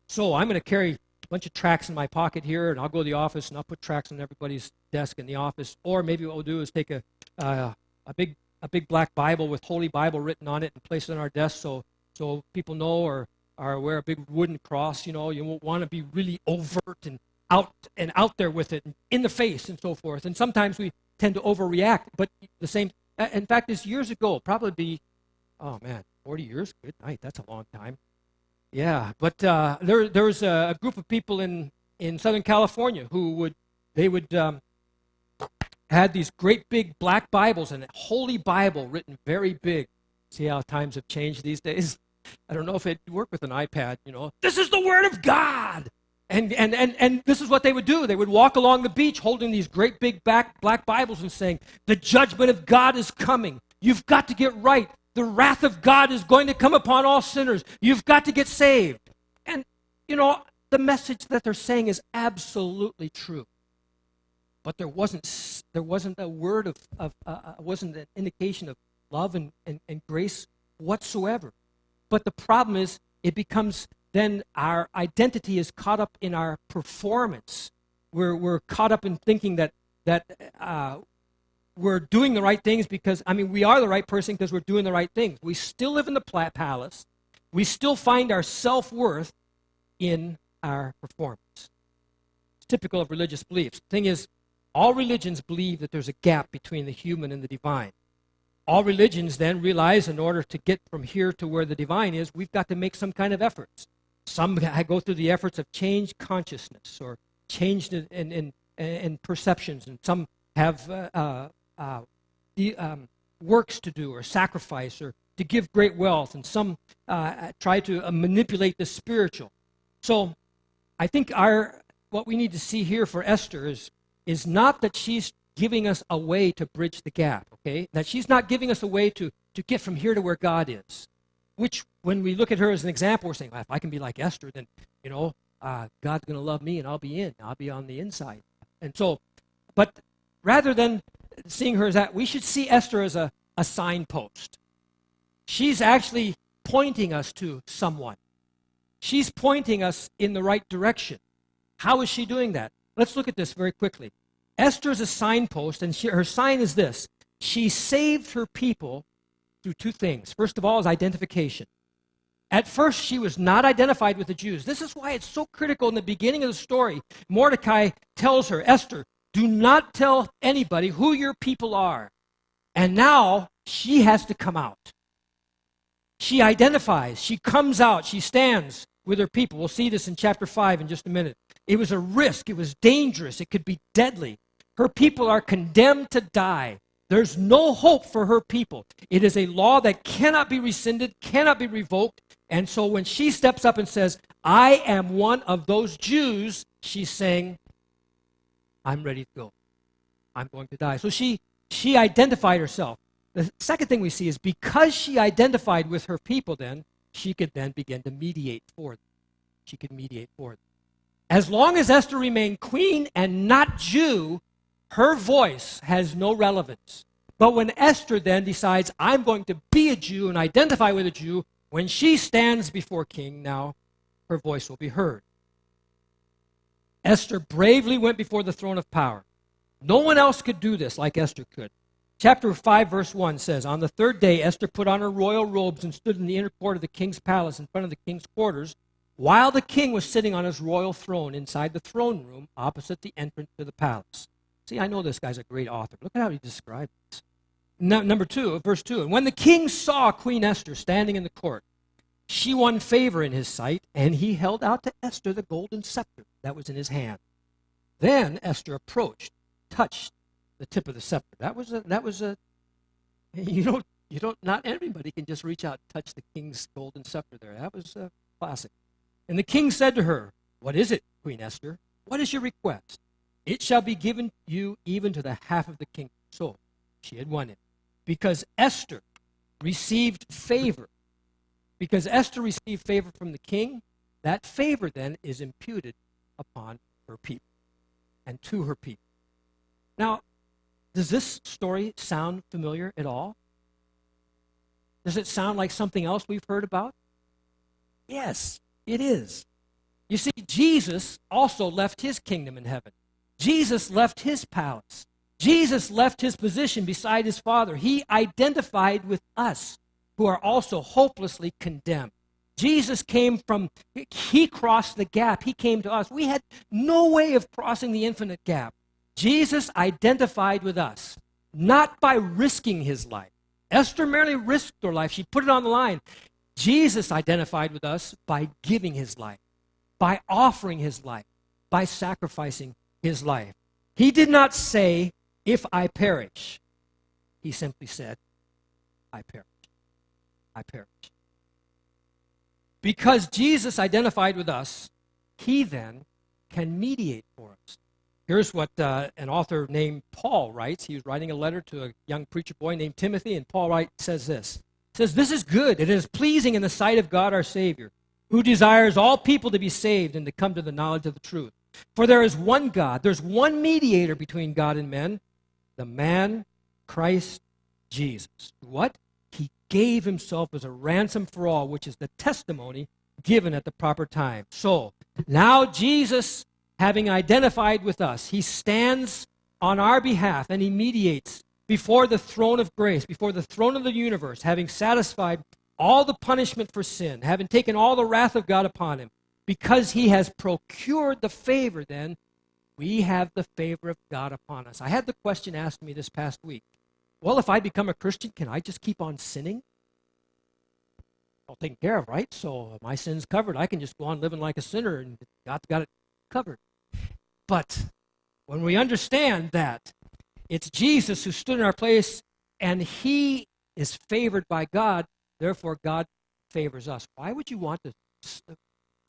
So I'm going to carry a bunch of tracts in my pocket here, and I'll go to the office, and I'll put tracts on everybody's desk in the office. Or maybe what we'll do is take a big black Bible with Holy Bible written on it and place it on our desk so people know, or wear a big wooden cross. You won't want to be really overt and out there with it, in the face and so forth. And sometimes we tend to overreact. But the same, in fact, this years ago, probably 40 years? Good night, that's a long time. Yeah, but there was a group of people in Southern California who had these great big black Bibles and a Holy Bible written very big. See how times have changed these days? I don't know if it'd work with an iPad, This is the Word of God! And this is what they would do. They would walk along the beach holding these great big black Bibles and saying, the judgment of God is coming. You've got to get right. The wrath of God is going to come upon all sinners. You've got to get saved. And, the message that they're saying is absolutely true. But there wasn't a word wasn't an indication of love and grace whatsoever. But the problem is it becomes then our identity is caught up in our performance. We're caught up in thinking that we're doing the right things because, we are the right person because we're doing the right things. We still live in the palace. We still find our self-worth in our performance. It's typical of religious beliefs. The thing is, all religions believe that there's a gap between the human and the divine. All religions then realize in order to get from here to where the divine is, we've got to make some kind of efforts. Some go through the efforts of change consciousness or change in perceptions, and some have works to do or sacrifice or to give great wealth, and some try to manipulate the spiritual. So I think what we need to see here for Esther is not that she's giving us a way to bridge the gap, okay? That she's not giving us a way to get from here to where God is. Which, when we look at her as an example, we're saying, well, if I can be like Esther, then, God's going to love me and I'll be on the inside. And so, but rather than seeing her as that, we should see Esther as a signpost. She's actually pointing us to someone. She's pointing us in the right direction. How is she doing that? Let's look at this very quickly. Esther is a signpost, and her sign is this. She saved her people through two things. First of all is identification. At first, she was not identified with the Jews. This is why it's so critical in the beginning of the story. Mordecai tells her, Esther, do not tell anybody who your people are. And now she has to come out. She identifies. She comes out. She stands with her people. We'll see this in chapter 5 in just a minute. It was a risk. It was dangerous. It could be deadly. Her people are condemned to die. There's no hope for her people. It is a law that cannot be rescinded, cannot be revoked. And so when she steps up and says, I am one of those Jews, she's saying, I'm ready to go. I'm going to die. So she identified herself. The second thing we see is because she identified with her people then, she could then begin to mediate for them. She could mediate for them. As long as Esther remained queen and not Jew, her voice has no relevance. But when Esther then decides, I'm going to be a Jew and identify with a Jew, when she stands before king, now her voice will be heard. Esther bravely went before the throne of power. No one else could do this like Esther could. Chapter 5, verse 1 says, on the third day, Esther put on her royal robes and stood in the inner court of the king's palace in front of the king's quarters, while the king was sitting on his royal throne inside the throne room opposite the entrance to the palace. See, I know this guy's a great author. Look at how he describes this. Number 2, verse 2. And when the king saw Queen Esther standing in the court, she won favor in his sight, and he held out to Esther the golden scepter that was in his hand. Then Esther approached, touched the tip of the scepter. Not everybody can just reach out and touch the king's golden scepter there. That was classic. And the king said to her, what is it, Queen Esther? What is your request? It shall be given you even to the half of the kingdom. So she had won it. Because Esther received favor. Because Esther received favor from the king, that favor then is imputed upon her people and to her people. Now, does this story sound familiar at all? Does it sound like something else we've heard about? Yes, it is. You see, Jesus also left his kingdom in heaven. Jesus left his palace. Jesus left his position beside his Father. He identified with us who are also hopelessly condemned. Jesus he crossed the gap. He came to us. We had no way of crossing the infinite gap. Jesus identified with us, not by risking his life. Esther merely risked her life. She put it on the line. Jesus identified with us by giving his life, by offering his life, by sacrificing his life. He did not say, if I perish. He simply said, I perish. I perish. Because Jesus identified with us, he then can mediate for us. Here's what an author named Paul writes. He was writing a letter to a young preacher boy named Timothy, and Paul says this. He says, this is good. It is pleasing in the sight of God our Savior, who desires all people to be saved and to come to the knowledge of the truth. For there is one God, there's one mediator between God and men, the man Christ Jesus. What? He gave himself as a ransom for all, which is the testimony given at the proper time. So, now Jesus, having identified with us, he stands on our behalf and he mediates before the throne of grace, before the throne of the universe, having satisfied all the punishment for sin, having taken all the wrath of God upon him, because he has procured the favor, then we have the favor of God upon us. I had the question asked me this past week. Well, if I become a Christian, can I just keep on sinning? All taken care of, right? So my sin's covered. I can just go on living like a sinner, and God's got it covered. But when we understand that it's Jesus who stood in our place, and he is favored by God, therefore God favors us. Why would you want to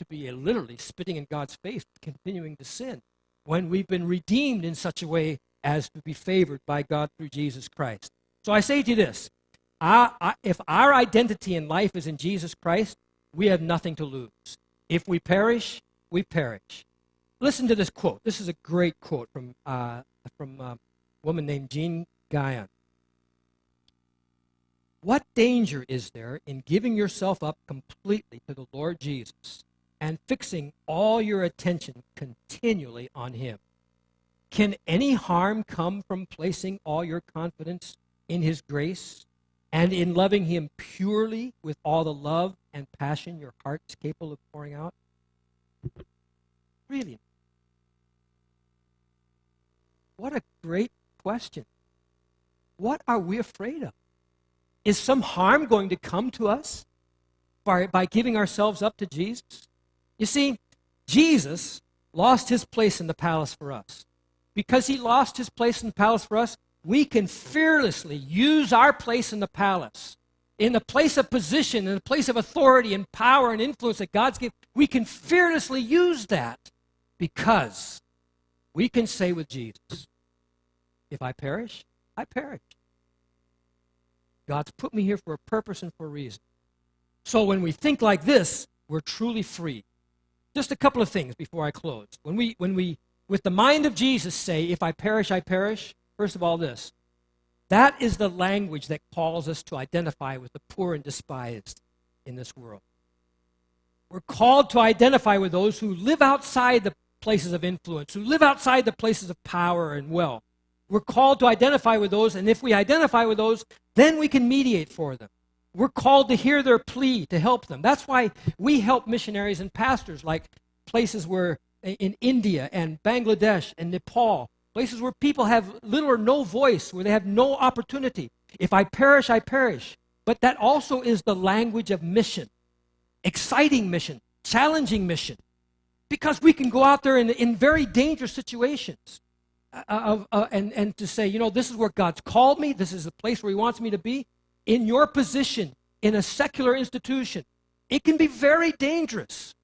be literally spitting in God's face, continuing to sin, when we've been redeemed in such a way as to be favored by God through Jesus Christ? So I say to you this, if our identity in life is in Jesus Christ, we have nothing to lose. If we perish, we perish. Listen to this quote. This is a great quote from a woman named Jean Guyon. What danger is there in giving yourself up completely to the Lord Jesus and fixing all your attention continually on him? Can any harm come from placing all your confidence in his grace and in loving him purely with all the love and passion your heart's capable of pouring out? Really? What a great question. What are we afraid of? Is some harm going to come to us by giving ourselves up to Jesus? You see, Jesus lost his place in the palace for us. Because he lost his place in the palace for us, we can fearlessly use our place in the palace, in the place of position, in the place of authority and power and influence that God's given. We can fearlessly use that because we can say with Jesus, if I perish, I perish. God's put me here for a purpose and for a reason. So when we think like this, we're truly free. Just a couple of things before I close. When we with the mind of Jesus say, if I perish, I perish, first of all this, that is the language that calls us to identify with the poor and despised in this world. We're called to identify with those who live outside the places of influence, who live outside the places of power and wealth. We're called to identify with those, and if we identify with those, then we can mediate for them. We're called to hear their plea, to help them. That's why we help missionaries and pastors, like places where in India and Bangladesh and Nepal, places where people have little or no voice, where they have no opportunity. If I perish, I perish. But that also is the language of mission, exciting mission, challenging mission, because we can go out there in very dangerous situations. And to say, this is where God's called me, this is the place where he wants me to be. In your position, in a secular institution, it can be very dangerous.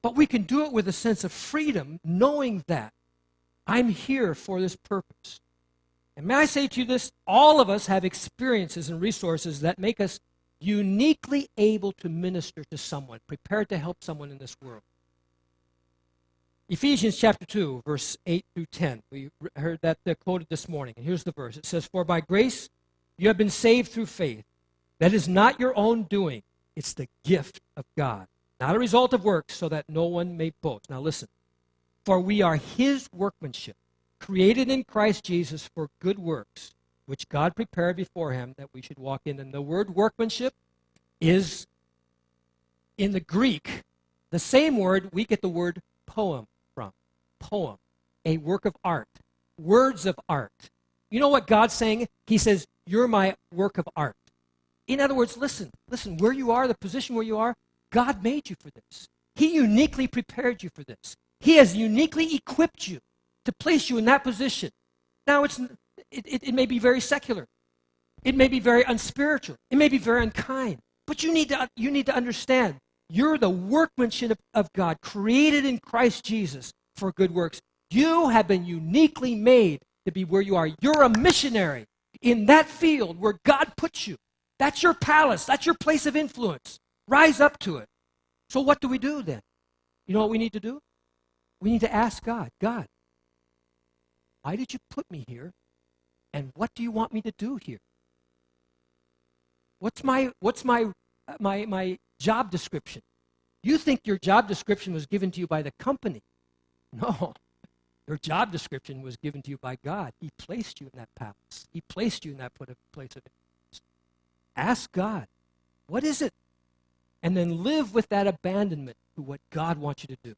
But we can do it with a sense of freedom, knowing that I'm here for this purpose. And may I say to you this, all of us have experiences and resources that make us uniquely able to minister to someone, prepared to help someone in this world. Ephesians chapter 2, verse 8 through 10. We heard that quoted this morning. And here's the verse. It says, for by grace you have been saved through faith. That is not your own doing. It's the gift of God, not a result of works, so that no one may boast. Now listen. For we are his workmanship, created in Christ Jesus for good works, which God prepared beforehand that we should walk in. And the word workmanship is, in the Greek, the same word we get the word poem from. Poem, a work of art, words of art. You know what God's saying? He says, you're my work of art. In other words, listen, where you are, the position where you are, God made you for this. He uniquely prepared you for this. He has uniquely equipped you to place you in that position. Now, it may be very secular. It may be very unspiritual. It may be very unkind. But you need to understand, you're the workmanship of God, created in Christ Jesus for good works. You have been uniquely made to be where you are. You're a missionary in that field where God puts you. That's your palace. That's your place of influence. Rise up to it. So what do we do then? You know what we need to do? We need to ask God, God, why did you put me here? And what do you want me to do here? What's my job description? You think your job description was given to you by the company. No. Your job description was given to you by God. He placed you in that palace. He placed you in that place of influence. Ask God, what is it? And then live with that abandonment to what God wants you to do.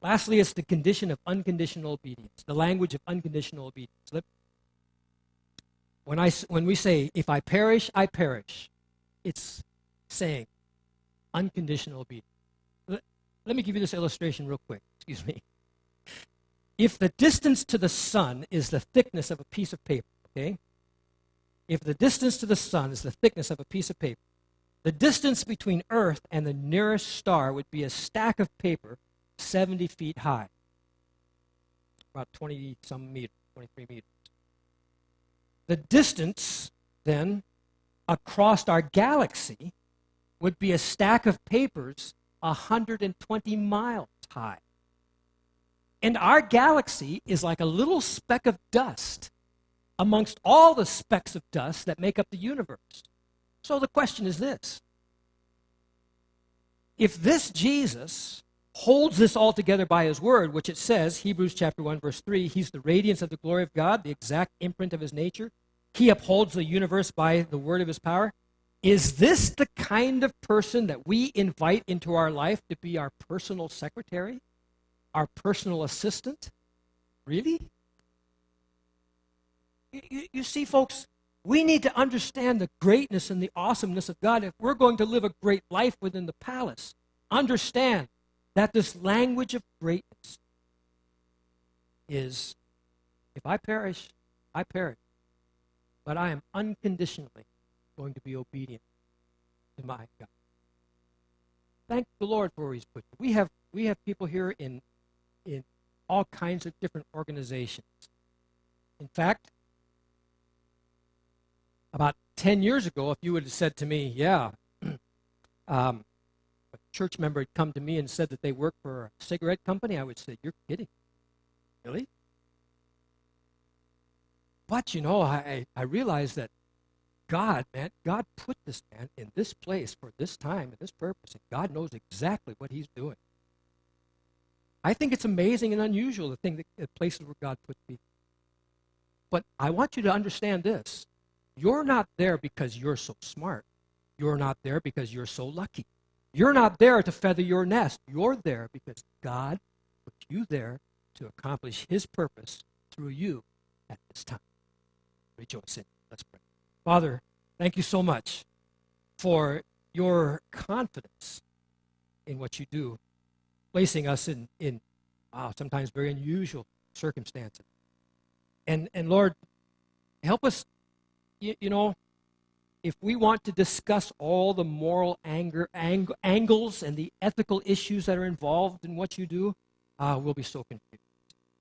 Lastly, it's the condition of unconditional obedience, the language of unconditional obedience. When we say, if I perish, it's saying unconditional obedience. Let me give you this illustration real quick. Excuse me. If the distance to the sun is the thickness of a piece of paper, okay? If the distance to the sun is the thickness of a piece of paper, the distance between Earth and the nearest star would be a stack of paper 70 feet high, about 20-some meters, 23 meters. The distance, then, across our galaxy would be a stack of papers 120 miles high. And our galaxy is like a little speck of dust amongst all the specks of dust that make up the universe. So the question is this. If this Jesus holds this all together by his word, which it says, Hebrews chapter 1, verse 3, he's the radiance of the glory of God, the exact imprint of his nature. He upholds the universe by the word of his power. Is this the kind of person that we invite into our life to be our personal secretary, our personal assistant? Really? You see, folks, we need to understand the greatness and the awesomeness of God if we're going to live a great life within the palace. Understand that this language of greatness is, if I perish, I perish. But I am unconditionally going to be obedient to my God. Thank the Lord for where he's put you. We have people here in all kinds of different organizations. In fact, about 10 years ago, if you would have said to me, a church member had come to me and said that they work for a cigarette company, I would say, you're kidding. Really? But, I realized that God put this man in this place for this time and this purpose, and God knows exactly what he's doing. I think it's amazing and unusual, the places where God puts people. But I want you to understand this. You're not there because you're so smart. You're not there because you're so lucky. You're not there to feather your nest. You're there because God put you there to accomplish his purpose through you at this time. Rejoice in it. Let's pray. Father, thank you so much for your confidence in what you do, placing us in sometimes very unusual circumstances. And Lord, help us, if we want to discuss all the moral angles and the ethical issues that are involved in what you do, we'll be so confused.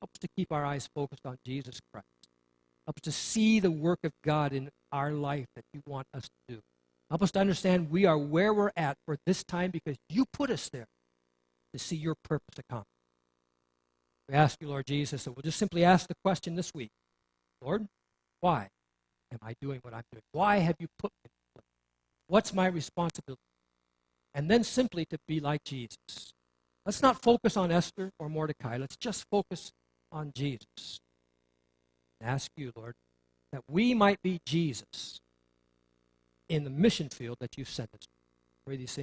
Help us to keep our eyes focused on Jesus Christ. Help us to see the work of God in our life that you want us to do. Help us to understand we are where we're at for this time because you put us there to see your purpose accomplished. We ask you, Lord Jesus, and we'll just simply ask the question this week. Lord, why am I doing what I'm doing? Why have you put me in this place? What's my responsibility? And then simply to be like Jesus. Let's not focus on Esther or Mordecai. Let's just focus on Jesus. And ask you, Lord, that we might be Jesus in the mission field that you've sent us. Pray these things.